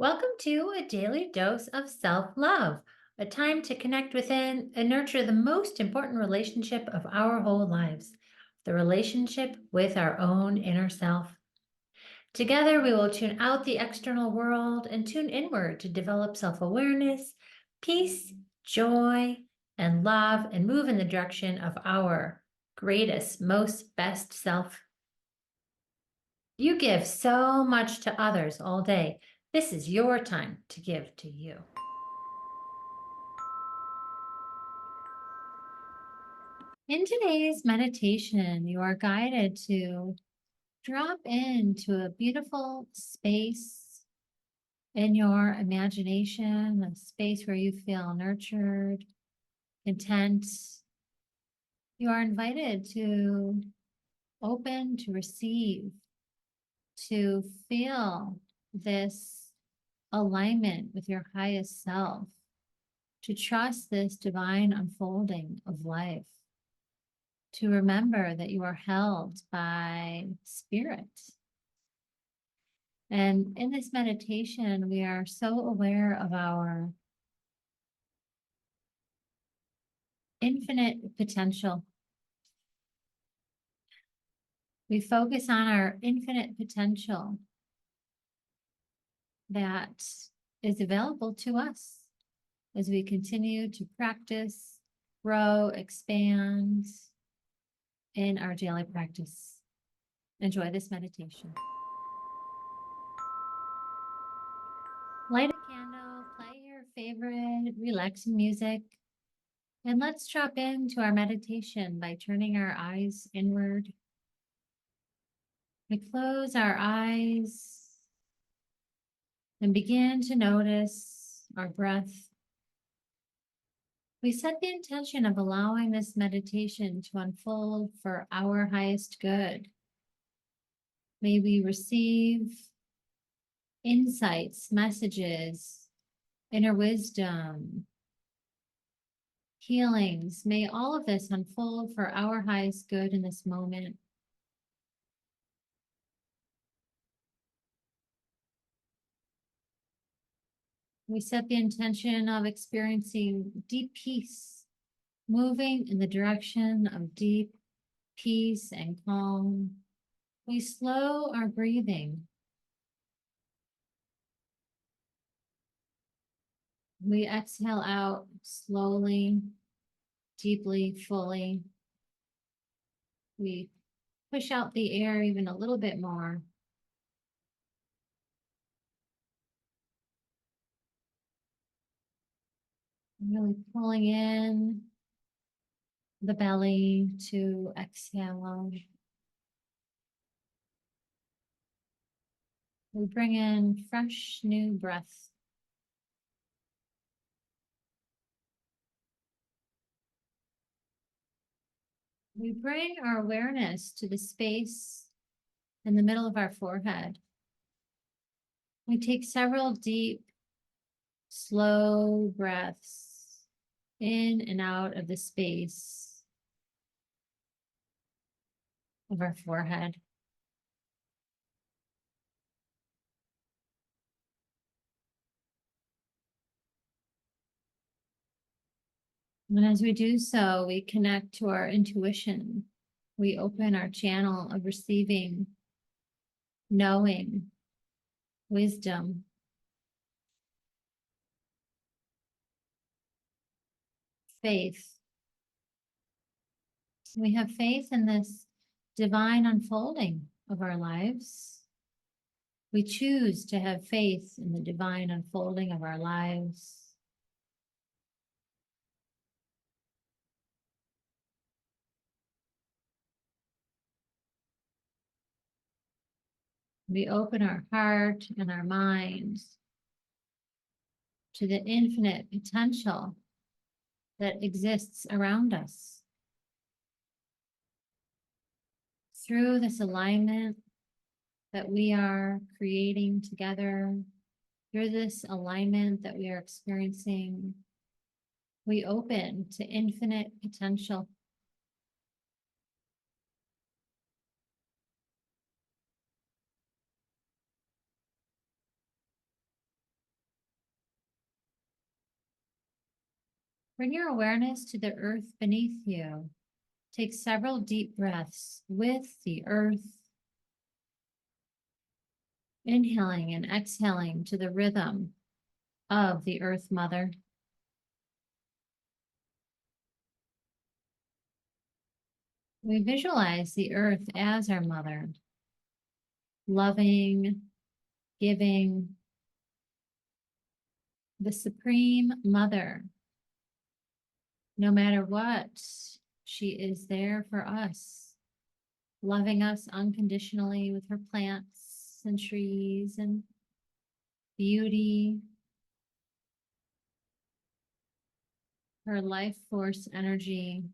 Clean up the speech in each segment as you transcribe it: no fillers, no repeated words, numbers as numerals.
Welcome to a daily dose of self-love, a time to connect within and nurture the most important relationship of our whole lives, the relationship with our own inner self. Together, we will tune out the external world and tune inward to develop self-awareness, peace, joy, and love, and move in the direction of our greatest, most best self. You give so much to others all day. This is your time to give to you. In today's meditation, you are guided to drop into a beautiful space in your imagination, a space where you feel nurtured, content. You are invited to open, to receive, to feel this alignment with your highest self, to trust this divine unfolding of life, to remember that you are held by spirit. And in this meditation, we are so aware of our infinite potential. We focus on our infinite potential that is available to us as we continue to practice, grow, expand in our daily practice. Enjoy this meditation. Light a candle, play your favorite relaxing music, and let's drop into our meditation by turning our eyes inward. We close our eyes and begin to notice our breath. We set the intention of allowing this meditation to unfold for our highest good. May we receive insights, messages, inner wisdom, healings. May all of this unfold for our highest good in this moment. We set the intention of experiencing deep peace, moving in the direction of deep peace and calm. We slow our breathing. We exhale out slowly, deeply, fully. We push out the air even a little bit more. Really pulling in the belly to exhale. We bring in fresh, new breath. We bring our awareness to the space in the middle of our forehead. We take several deep, slow breaths in and out of the space of our forehead. And as we do so, we connect to our intuition. We open our channel of receiving, knowing, wisdom. Faith. We have faith in this divine unfolding of our lives. We choose to have faith in the divine unfolding of our lives. We open our heart and our minds to the infinite potential that exists around us. Through this alignment that we are creating together, through this alignment that we are experiencing, we open to infinite potential. Bring your awareness to the earth beneath you. Take several deep breaths with the earth, inhaling and exhaling to the rhythm of the Earth Mother. We visualize the earth as our mother, loving, giving, the Supreme Mother. No matter what, she is there for us, loving us unconditionally with her plants and trees and beauty. Her life force energy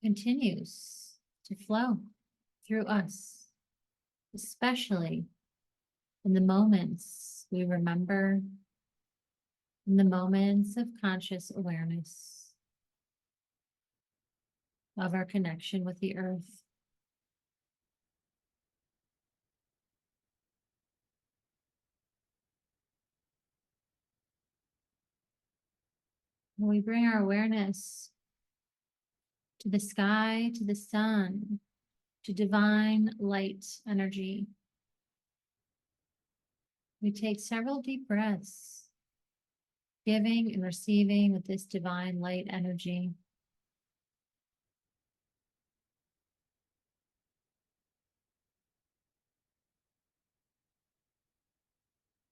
continues to flow through us, especially in the moments we remember, in the moments of conscious awareness of our connection with the earth. When we bring our awareness to the sky, to the sun, to divine light energy, we take several deep breaths, giving and receiving with this divine light energy.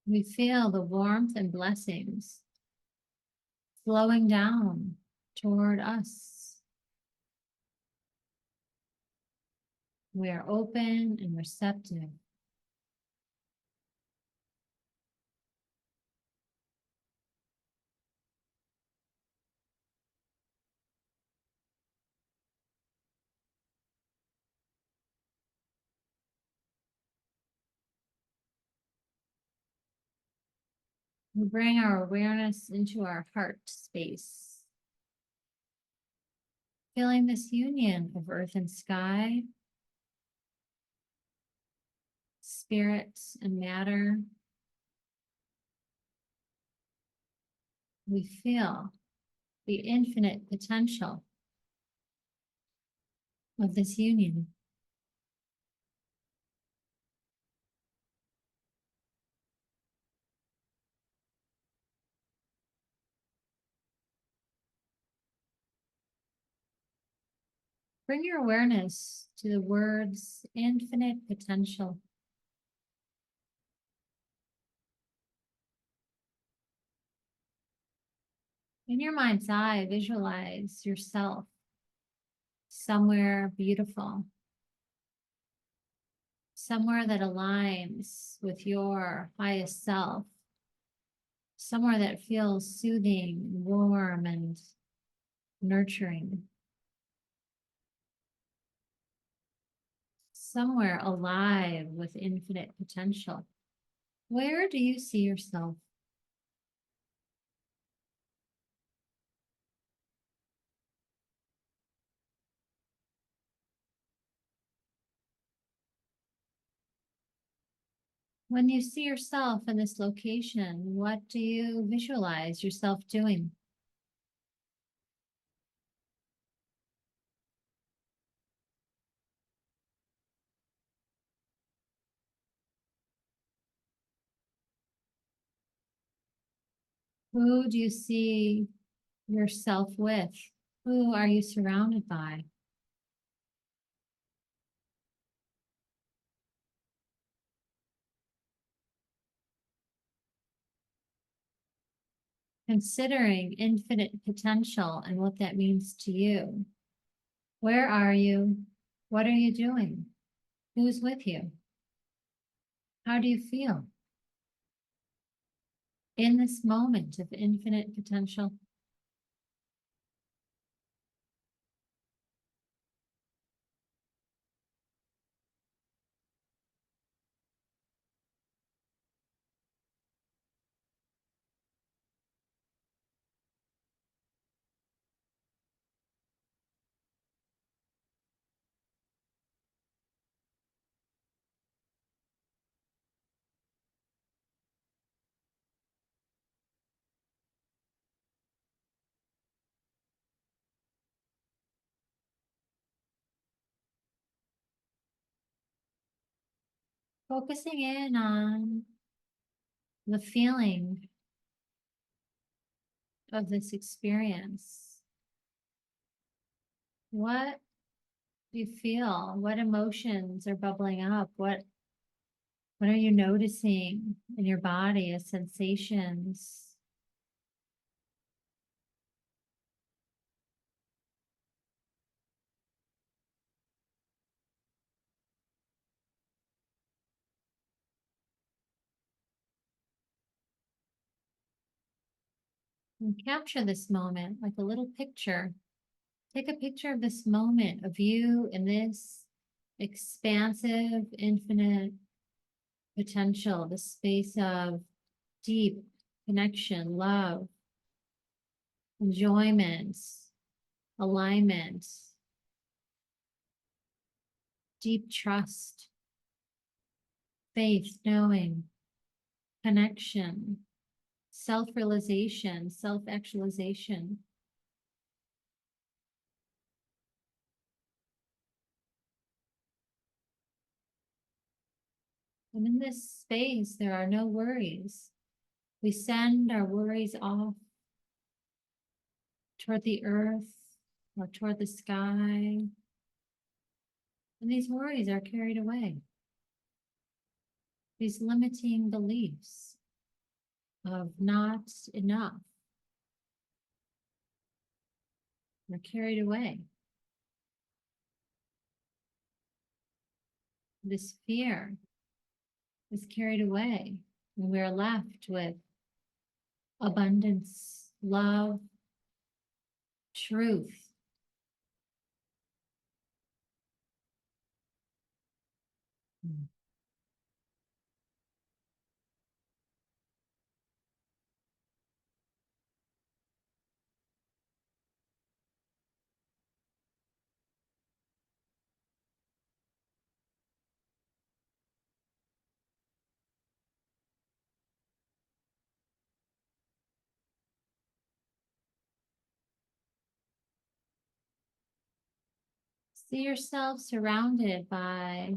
We feel the warmth and blessings flowing down toward us. We are open and receptive. We bring our awareness into our heart space, feeling this union of earth and sky, spirit and matter. We feel the infinite potential of this union. Bring your awareness to the words infinite potential. In your mind's eye, visualize yourself somewhere beautiful, somewhere that aligns with your highest self, somewhere that feels soothing, warm, and nurturing, somewhere alive with infinite potential. Where do you see yourself? When you see yourself in this location, what do you visualize yourself doing? Who do you see yourself with? Who are you surrounded by? Considering infinite potential and what that means to you. Where are you? What are you doing? Who's with you? How do you feel in this moment of infinite potential? Focusing in on the feeling of this experience. What do you feel? What emotions are bubbling up? What are you noticing in your body as sensations? And capture this moment like a little picture. Take a picture of this moment of you in this expansive, infinite potential, the space of deep connection, love, enjoyment, alignment, deep trust, faith, knowing, connection, self-realization, self-actualization. And in this space, there are no worries. We send our worries off toward the earth or toward the sky. And these worries are carried away. These limiting beliefs of not enough are carried away. This fear is carried away, and we're left with abundance, love, truth. See yourself surrounded by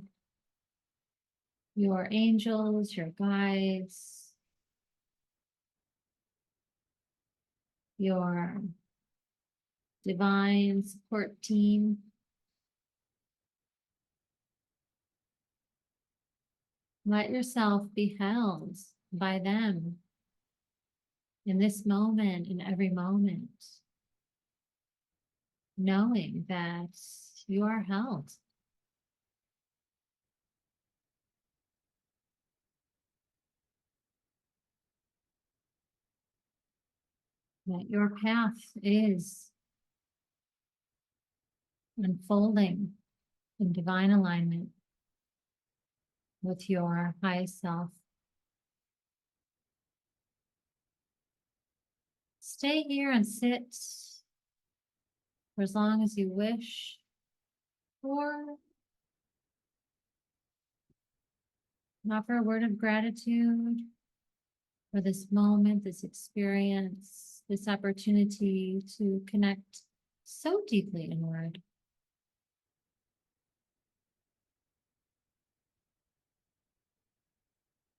your angels, your guides, your divine support team. Let yourself be held by them in this moment, in every moment, knowing that you are held. That your path is unfolding in divine alignment with your highest self. Stay here and sit for as long as you wish, or offer a word of gratitude for this moment, this experience, this opportunity to connect so deeply inward.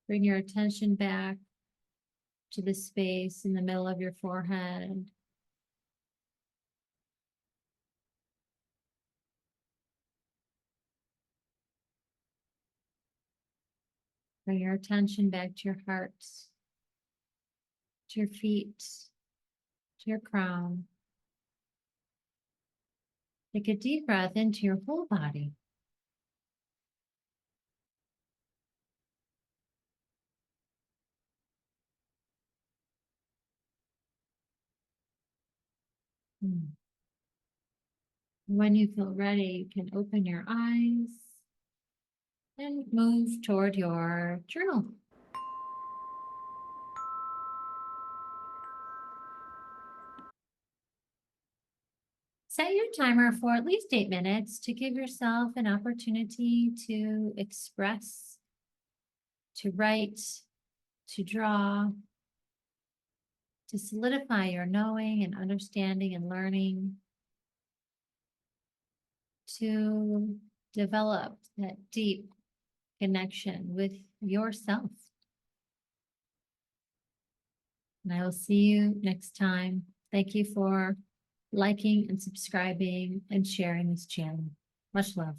Bring your attention back to the space in the middle of your forehead. Bring your attention back to your heart, to your feet, to your crown. Take a deep breath into your whole body. When you feel ready, you can open your eyes and move toward your journal. Set your timer for at least 8 minutes to give yourself an opportunity to express, to write, to draw, to solidify your knowing and understanding and learning, to develop that deep connection with yourself. And I will see you next time. Thank you for liking and subscribing and sharing this channel. Much love.